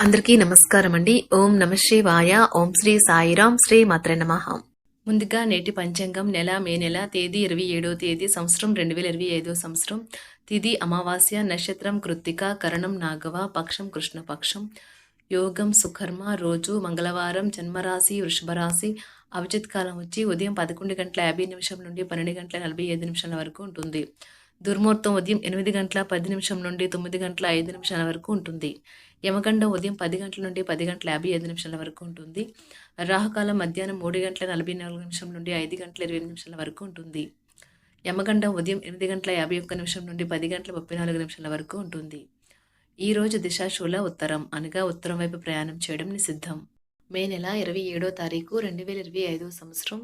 అందరికీ నమస్కారం అండి. ఓం నమ శివాయ. ఓం శ్రీ సాయిరాం. శ్రీ మాత్రే నమః. ముందుగా నేటి పంచాంగం మే నెల తేదీ 27వ తేదీ సంవత్సరం 2025 సంవత్సరం. తిథి అమావాస్య, నక్షత్రం కృత్తిక, కరణం నాగవ, పక్షం కృష్ణపక్షం, యోగం సుకర్మ, రోజు మంగళవారం, జన్మరాశి వృషభ రాశి. అభిజిత్ కాలం వచ్చి ఉదయం 11:50 నుండి 12:45 వరకు ఉంటుంది. దుర్ముహూర్తం ఉదయం 8:10 నుండి 9:05 వరకు ఉంటుంది. యమగండం ఉదయం 10 గంటల నుండి 10:55 వరకు ఉంటుంది. రాహుకాలం మధ్యాహ్నం 3:44 నుండి 5:25 వరకు ఉంటుంది. యమగండం ఉదయం 8:51 నుండి 10:34 వరకు ఉంటుంది. ఈ రోజు దిశాశూల ఉత్తరం, అనగా ఉత్తరం వైపు ప్రయాణం చేయడం నిషిద్ధం. మే నెల 27వ తారీఖు 2025 సంవత్సరం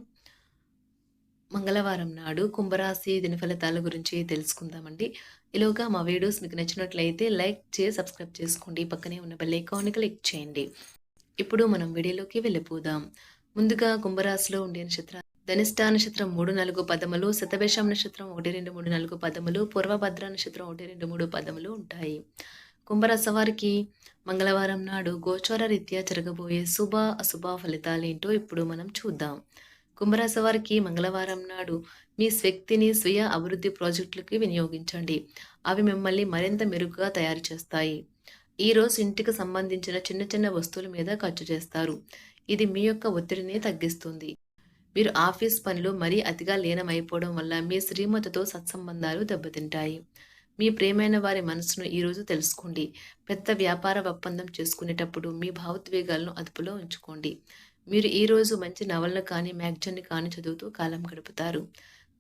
మంగళవారం నాడు కుంభరాశి దినఫలితాల గురించి తెలుసుకుందామండి. ఈలోగా మా వీడియోస్ మీకు నచ్చినట్లయితే లైక్ చేసి సబ్స్క్రైబ్ చేసుకోండి. పక్కనే ఉన్న బెల్ ఐకాన్ని క్లిక్ చేయండి. ఇప్పుడు మనం వీడియోలోకి వెళ్ళిపోదాం. ముందుగా కుంభరాశిలో ఉండే నక్షత్రాలు: ధనిష్ఠా నక్షత్రం 3, 4 పదములు, శతభిషం నక్షత్రం 1, 2, 3, 4 పదములు, పూర్వభద్ర నక్షత్రం 1, 2, 3 పదములు ఉంటాయి. కుంభరాశి వారికి మంగళవారం నాడు గోచార రీత్యా జరగబోయే శుభ అశుభ ఫలితాలేంటో ఇప్పుడు మనం చూద్దాం. కుంభరాశి వారికి మంగళవారం నాడు మీ శక్తిని స్వీయ అభివృద్ధి ప్రాజెక్టులకి వినియోగించండి. అవి మిమ్మల్ని మరింత మెరుగ్గా తయారు చేస్తాయి. ఈ రోజు ఇంటికి సంబంధించిన చిన్న చిన్న వస్తువుల మీద ఖర్చు చేస్తారు. ఇది మీ యొక్క ఒత్తిడిని తగ్గిస్తుంది. మీరు ఆఫీస్ పనులు మరీ అతిగా లీనమైపోవడం వల్ల మీ శ్రీమతితో సత్సంబంధాలు దెబ్బతింటాయి. మీ ప్రేమైన వారి మనసును ఈరోజు తెలుసుకోండి. పెద్ద వ్యాపార ఒప్పందం చేసుకునేటప్పుడు మీ భావోద్వేగాలను అదుపులో ఉంచుకోండి. మీరు ఈరోజు మంచి నవలను కానీ మ్యాగజైన్ని కానీ చదువుతూ కాలం గడుపుతారు.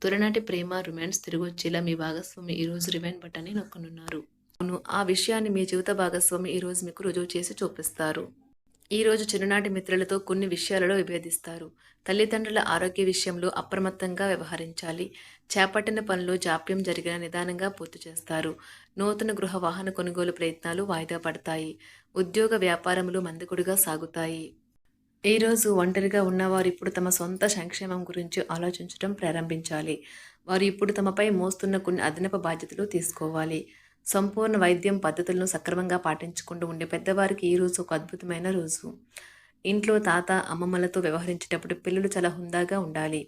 తొలినాటి ప్రేమ రొమాన్స్ తిరిగొచ్చేలా మీ భాగస్వామి ఈరోజు రివైండ్ బటన్ని నొక్కనున్నారు. అవును, ఆ విషయాన్ని మీ జీవిత భాగస్వామి ఈరోజు మీకు రుజువు చేసి చూపిస్తారు. ఈరోజు చిన్ననాటి మిత్రులతో కొన్ని విషయాలలో విభేదిస్తారు. తల్లిదండ్రుల ఆరోగ్య విషయంలో అప్రమత్తంగా వ్యవహరించాలి. చేపట్టిన పనులు జాప్యం జరిగిన నిదానంగా పూర్తి చేస్తారు. నూతన గృహ వాహన కొనుగోలు ప్రయత్నాలు వాయిదా పడతాయి. ఉద్యోగ వ్యాపారములు మందకొడిగా సాగుతాయి. ఈరోజు ఒంటరిగా ఉన్నవారు ఇప్పుడు తమ సొంత సంక్షేమం గురించి ఆలోచించడం ప్రారంభించాలి. వారు ఇప్పుడు తమపై మోస్తున్న కొన్ని అదనపు బాధ్యతలు తీసుకోవాలి. సంపూర్ణ వైద్యం పద్ధతులను సక్రమంగా పాటించకుండా ఉండే పెద్దవారికి ఈ రోజు ఒక అద్భుతమైన రోజు. ఇంట్లో తాత అమ్మమ్మలతో వ్యవహరించేటప్పుడు పిల్లలు చాలా హుందాగా ఉండాలి.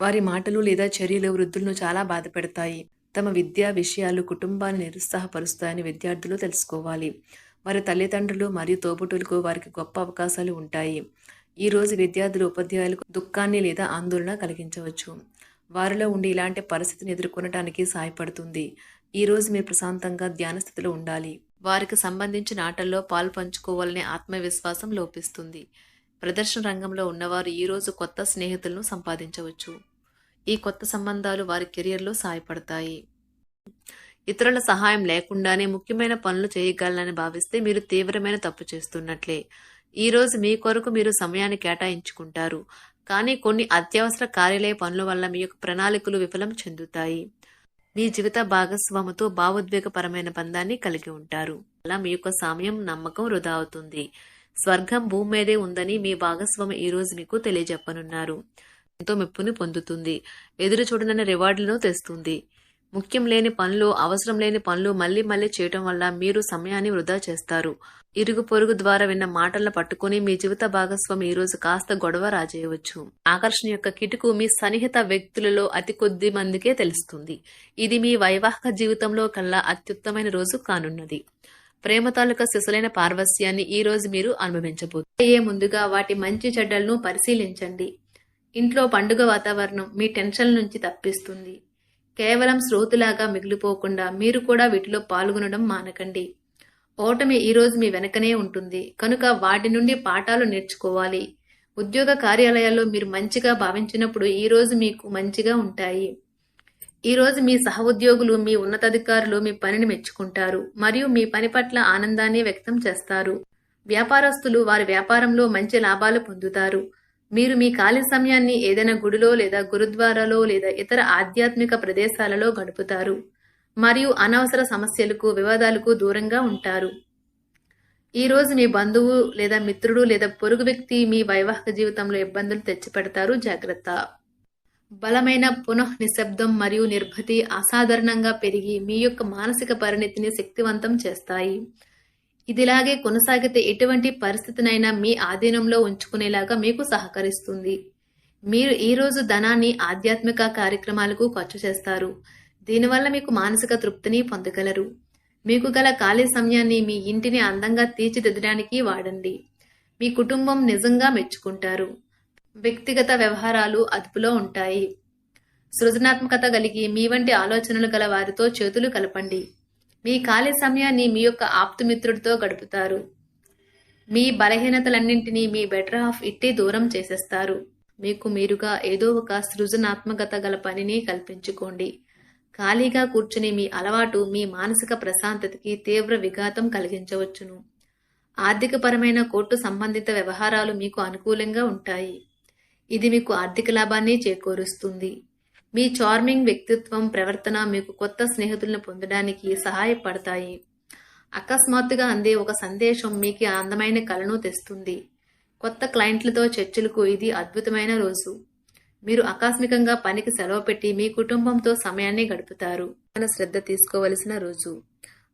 వారి మాటలు లేదా చర్యలు వృద్ధులను చాలా బాధ పెడతాయి. తమ విద్యా విషయాలు కుటుంబాన్ని నిరుత్సాహపరుస్తాయని విద్యార్థులు తెలుసుకోవాలి. వారి తల్లిదండ్రులు మరియు తోబుట్టులకు వారికి గొప్ప అవకాశాలు ఉంటాయి. ఈ రోజు విద్యార్థులు ఉపాధ్యాయులకు దుఃఖాన్ని లేదా ఆందోళన కలిగించవచ్చు. వారిలో ఉండి ఇలాంటి పరిస్థితిని ఎదుర్కొనడానికి సహాయపడుతుంది. ఈ రోజు మీరు ప్రశాంతంగా ధ్యాన స్థితిలో ఉండాలి. వారికి సంబంధించిన ఆటల్లో పాలు పంచుకోవాలనే ఆత్మవిశ్వాసం లోపిస్తుంది. ప్రదర్శన రంగంలో ఉన్నవారు ఈ రోజు కొత్త స్నేహితులను సంపాదించవచ్చు. ఈ కొత్త సంబంధాలు వారి కెరియర్లో సహాయపడతాయి. ఇతరుల సహాయం లేకుండానే ముఖ్యమైన పనులు చేయగలనని భావిస్తే మీరు తీవ్రమైన తప్పు చేస్తున్నట్లే. ఈ రోజు మీ కొరకు మీరు సమయాన్ని కేటాయించుకుంటారు. కానీ కొన్ని అత్యవసర కార్యాలయ పనుల వల్ల మీ యొక్క ప్రణాళికలు విఫలం చెందుతాయి. మీ జీవిత భాగస్వామితో భావోద్వేగపరమైన బంధాన్ని కలిగి ఉంటారు. అలా మీ యొక్క సమయం నమ్మకం వృధా అవుతుంది. స్వర్గం భూమి మీదే ఉందని మీ భాగస్వామి ఈ రోజు మీకు తెలియజెప్పనున్నారు. ఎంతో మెప్పుని పొందుతుంది. ఎదురు చూడనన్న రివార్డులను తెస్తుంది. ముఖ్యం లేని పనులు, అవసరం లేని పనులు మళ్ళీ చేయటం వల్ల మీరు సమయాన్ని వృధా చేస్తారు. ఇరుగు పొరుగు ద్వారా విన్న మాటలను పట్టుకుని మీ జీవిత భాగస్వామి ఈ రోజు కాస్త గొడవ రాజేయవచ్చు. ఆకర్షణ యొక్క కిటుకు మీ సన్నిహిత వ్యక్తులలో అతి కొద్ది మందికే తెలుస్తుంది. ఇది మీ వైవాహిక జీవితంలో కల్లా అత్యుత్తమైన రోజు కానున్నది. ప్రేమ తాలూకా సిసలైన పార్వస్యాన్ని ఈ రోజు మీరు అనుభవించబోతున్నారు. ముందుగా వాటి మంచి చెడ్డలను పరిశీలించండి. ఇంట్లో పండుగ వాతావరణం మీ టెన్షన్ నుంచి తప్పిస్తుంది. కేవలం శ్రోతులాగా మిగిలిపోకుండా మీరు కూడా వీటిలో పాల్గొనడం మానకండి. ఓటమి ఈ రోజు మీ వెనకనే ఉంటుంది కనుక వాటి నుండి పాఠాలు నేర్చుకోవాలి. ఉద్యోగ కార్యాలయాల్లో మీరు మంచిగా భావించినప్పుడు ఈ రోజు మీకు మంచిగా ఉంటాయి. ఈ రోజు మీ సహోద్యోగులు, మీ ఉన్నతాధికారులు మీ పనిని మెచ్చుకుంటారు మరియు మీ పని పట్ల ఆనందాన్ని వ్యక్తం చేస్తారు. వ్యాపారస్తులు వారి వ్యాపారంలో మంచి లాభాలు పొందుతారు. మీరు మీ ఖాళీ సమయాన్ని ఏదైనా గుడిలో లేదా గురుద్వారాలో లేదా ఇతర ఆధ్యాత్మిక ప్రదేశాలలో గడుపుతారు మరియు అనవసర సమస్యలకు, వివాదాలకు దూరంగా ఉంటారు. ఈ రోజు మీ బంధువు లేదా మిత్రుడు లేదా పొరుగు వ్యక్తి మీ వైవాహిక జీవితంలో ఇబ్బందులు తెచ్చిపెడతారు. జాగ్రత్త. బలమైన నిశ్శబ్దం మరియు నిర్భతి అసాధారణంగా పెరిగి మీ యొక్క మానసిక పరిణతిని శక్తివంతం చేస్తాయి. ఇదిలాగే కొనసాగితే ఎటువంటి పరిస్థితినైనా మీ ఆధీనంలో ఉంచుకునేలాగా మీకు సహకరిస్తుంది. మీరు ఈరోజు ధనాన్ని ఆధ్యాత్మిక కార్యక్రమాలకు ఖర్చు చేస్తారు. దీనివల్ల మీకు మానసిక తృప్తిని పొందగలరు. మీకు గల ఖాళీ సమయాన్ని మీ ఇంటిని అందంగా తీర్చిదిద్దడానికి వాడండి. మీ కుటుంబం నిజంగా మెచ్చుకుంటారు. వ్యక్తిగత వ్యవహారాలు అదుపులో ఉంటాయి. సృజనాత్మకత కలిగి మీ వంటి ఆలోచనలు గల వారితో చేతులు కలపండి. మీ ఖాళీ సమయాన్ని మీ యొక్క ఆప్తమిత్రుడితో గడుపుతారు. మీ బలహీనతలన్నింటినీ మీ బెటర్ హాఫ్ ఇట్టే దూరం చేసేస్తారు. మీకు మీరుగా ఏదో ఒక సృజనాత్మకత గల పనిని కల్పించుకోండి. ఖాళీగా కూర్చుని మీ అలవాటు మీ మానసిక ప్రశాంతతకి తీవ్ర విఘాతం కలిగించవచ్చును. ఆర్థికపరమైన కోర్టు సంబంధిత వ్యవహారాలు మీకు అనుకూలంగా ఉంటాయి. ఇది మీకు ఆర్థిక లాభాన్ని చేకూరుస్తుంది. మీ చార్మింగ్ వ్యక్తిత్వం, ప్రవర్తన మీకు కొత్త స్నేహితులను పొందడానికి సహాయపడతాయి. అకస్మాత్తుగా అందే ఒక సందేశం మీకు అందమైన కలను తెస్తుంది. కొత్త క్లయింట్లతో చర్చలకు ఇది అద్భుతమైన రోజు. మీరు ఆకస్మికంగా పనికి సెలవు పెట్టి మీ కుటుంబంతో సమయాన్ని గడుపుతారు. శ్రద్ధ తీసుకోవలసిన రోజు.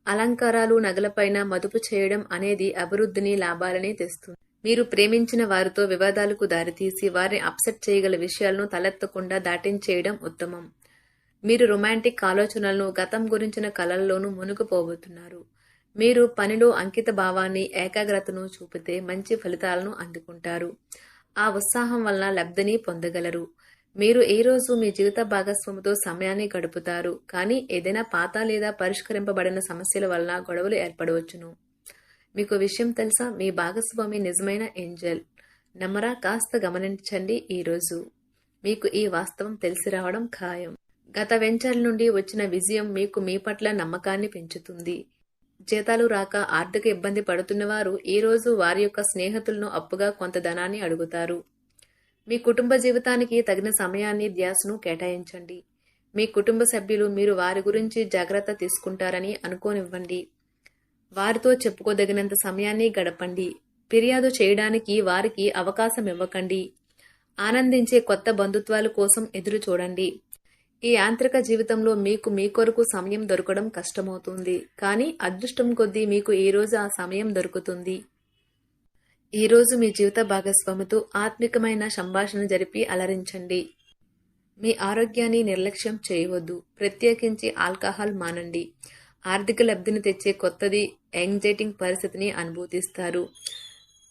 అలంకారాలు, నగలపైన మదుపు చేయడం అనేది అభివృద్ధిని, లాభాలని తెస్తుంది. మీరు ప్రేమించిన వారితో వివాదాలకు దారితీసి వారిని అప్సెట్ చేయగల విషయాలను తలెత్తకుండా దాటించేయడం ఉత్తమం. మీరు రొమాంటిక్ ఆలోచనలను, గతం గురించిన కలల్లోనూ మునిగిపోబోతున్నారు. మీరు పనిలో అంకిత భావాన్ని, ఏకాగ్రతను చూపితే మంచి ఫలితాలను అందుకుంటారు. ఆ ఉత్సాహం వలన లబ్ధిని పొందగలరు. మీరు ఈ రోజు మీ జీవిత భాగస్వామితో సమయాన్ని గడుపుతారు. కానీ ఏదైనా పాత లేదా పరిష్కరింపబడిన సమస్యల వలన గొడవలు ఏర్పడవచ్చును. మీకు విషయం తెలుసా? మీ భాగస్వామి నిజమైన ఏంజల్. నమ్మరా? కాస్త గమనించండి. ఈరోజు మీకు ఈ వాస్తవం తెలిసి రావడం ఖాయం. గత వెంచర్ల నుండి వచ్చిన విజయం మీకు మీ పట్ల నమ్మకాన్ని పెంచుతుంది. జీతాలు రాక ఆర్థిక ఇబ్బంది పడుతున్నవారు ఈరోజు వారి యొక్క స్నేహితులను అప్పుగా కొంత ధనాన్ని అడుగుతారు. మీ కుటుంబ జీవితానికి తగిన సమయాన్ని, ధ్యాసను కేటాయించండి. మీ కుటుంబ సభ్యులు మీరు వారి గురించి జాగ్రత్త తీసుకుంటారని అనుకోనివ్వండి. వారితో చెప్పుకోదగినంత సమయాన్ని గడపండి. ఫిర్యాదు చేయడానికి వారికి అవకాశం ఇవ్వకండి. ఆనందించే కొత్త బంధుత్వాల కోసం ఎదురు చూడండి. ఈ యాంత్రిక జీవితంలో మీకు మీ కొరకు సమయం దొరకడం కష్టమవుతుంది. కానీ అదృష్టం కొద్దీ మీకు ఈరోజు ఆ సమయం దొరుకుతుంది. ఈరోజు మీ జీవిత భాగస్వామితో ఆత్మికమైన సంభాషణ జరిపి అలరించండి. మీ ఆరోగ్యాన్ని నిర్లక్ష్యం చేయవద్దు. ప్రత్యేకించి ఆల్కహాల్ మానండి. ఆర్థిక లబ్ధిని తెచ్చే కొత్తది, యాంగ్జైటింగ్ పరిస్థితిని అనుభూతిస్తారు.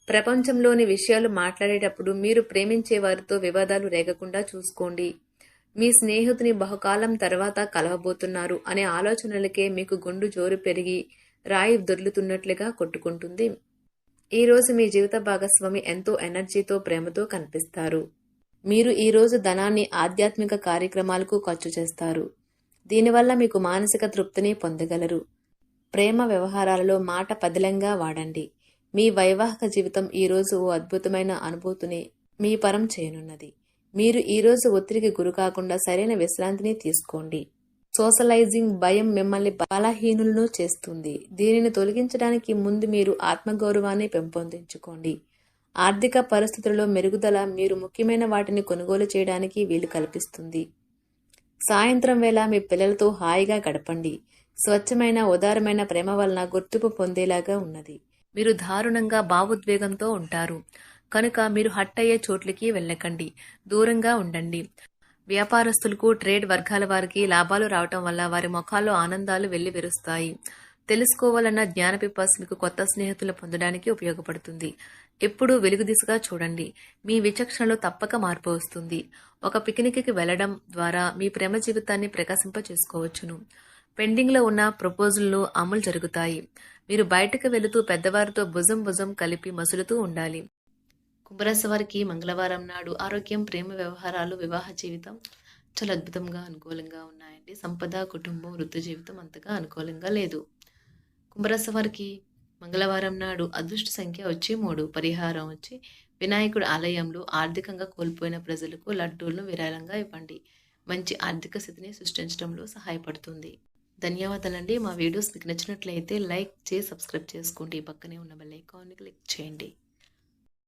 ప్రపంచంలోని విషయాలు మాట్లాడేటప్పుడు మీరు ప్రేమించే వారితో వివాదాలు రేగకుండా చూసుకోండి. మీ స్నేహితుని బహుకాలం తర్వాత కలవబోతున్నారు అనే ఆలోచనలకే మీకు గుండు జోరు పెరిగి రాయి దొర్లుతున్నట్లుగా కొట్టుకుంటుంది. ఈరోజు మీ జీవిత భాగస్వామి ఎంతో ఎనర్జీతో, ప్రేమతో కనిపిస్తారు. మీరు ఈరోజు ధనాన్ని ఆధ్యాత్మిక కార్యక్రమాలకు ఖర్చు చేస్తారు. దీనివల్ల మీకు మానసిక తృప్తిని పొందగలరు. ప్రేమ వ్యవహారాలలో మాట పదిలంగా వాడండి. మీ వైవాహిక జీవితం ఈరోజు ఓ అద్భుతమైన అనుభూతిని మీ పరం చేయనున్నది. మీరు ఈరోజు ఒత్తిడికి గురి కాకుండా సరైన విశ్రాంతిని తీసుకోండి. సోషలైజింగ్ భయం మిమ్మల్ని బలహీనులను చేస్తుంది. దీనిని తొలగించడానికి ముందు మీరు ఆత్మగౌరవాన్ని పెంపొందించుకోండి. ఆర్థిక పరిస్థితులలో మెరుగుదల మీరు ముఖ్యమైన వాటిని కొనుగోలు చేయడానికి వీలు కల్పిస్తుంది. సాయంత్రం వేళ మీ పిల్లలతో హాయిగా గడపండి. స్వచ్ఛమైన, ఉదారమైన ప్రేమ వలన గుర్తింపు పొందేలాగా ఉన్నది. మీరు దారుణంగా భావోద్వేగంతో ఉంటారు కనుక మీరు హట్ అయ్యే చోట్లకి వెళ్ళకండి. దూరంగా ఉండండి. వ్యాపారస్తులకు, ట్రేడ్ వర్గాల వారికి లాభాలు రావటం వల్ల వారి ముఖాల్లో ఆనందాలు వెళ్లి విరుస్తాయి. తెలుసుకోవాలన్న జ్ఞానపిపాస మీకు కొత్త స్నేహితులు పొందడానికి ఉపయోగపడుతుంది. ఎప్పుడూ వెలుగు దిశగా చూడండి. మీ విచక్షణలో తప్పక మార్పు వస్తుంది. ఒక పిక్నిక్కి వెళ్లడం ద్వారా మీ ప్రేమ జీవితాన్ని ప్రకాశింప చేసుకోవచ్చును. పెండింగ్లో ఉన్న ప్రపోజల్లు అమలు జరుగుతాయి. మీరు బయటకు వెళుతూ పెద్దవారితో భుజం కలిపి మసులుతూ ఉండాలి. కుంభరాశి వారికి మంగళవారం నాడు ఆరోగ్యం, ప్రేమ వ్యవహారాలు, వివాహ జీవితం చాలా అద్భుతంగా, అనుకూలంగా ఉన్నాయండి. సంపద, కుటుంబం, వృత్తి జీవితం అంతగా అనుకూలంగా లేదు. కుంభరాశి వారికి మంగళవారం నాడు అదృష్ట సంఖ్య వచ్చి 3. పరిహారం వచ్చి వినాయకుడి ఆలయంలో ఆర్థికంగా కోల్పోయిన ప్రజలకు లడ్డూలను విరాళంగా ఇవ్వండి. మంచి ఆర్థిక స్థితిని సృష్టించడంలో సహాయపడుతుంది. ధన్యవాదాలండి. మా వీడియోస్ మీకు నచ్చినట్లయితే లైక్ చేసి సబ్స్క్రైబ్ చేసుకోండి. పక్కనే ఉన్న బెల్ ఐకాన్ని క్లిక్ చేయండి.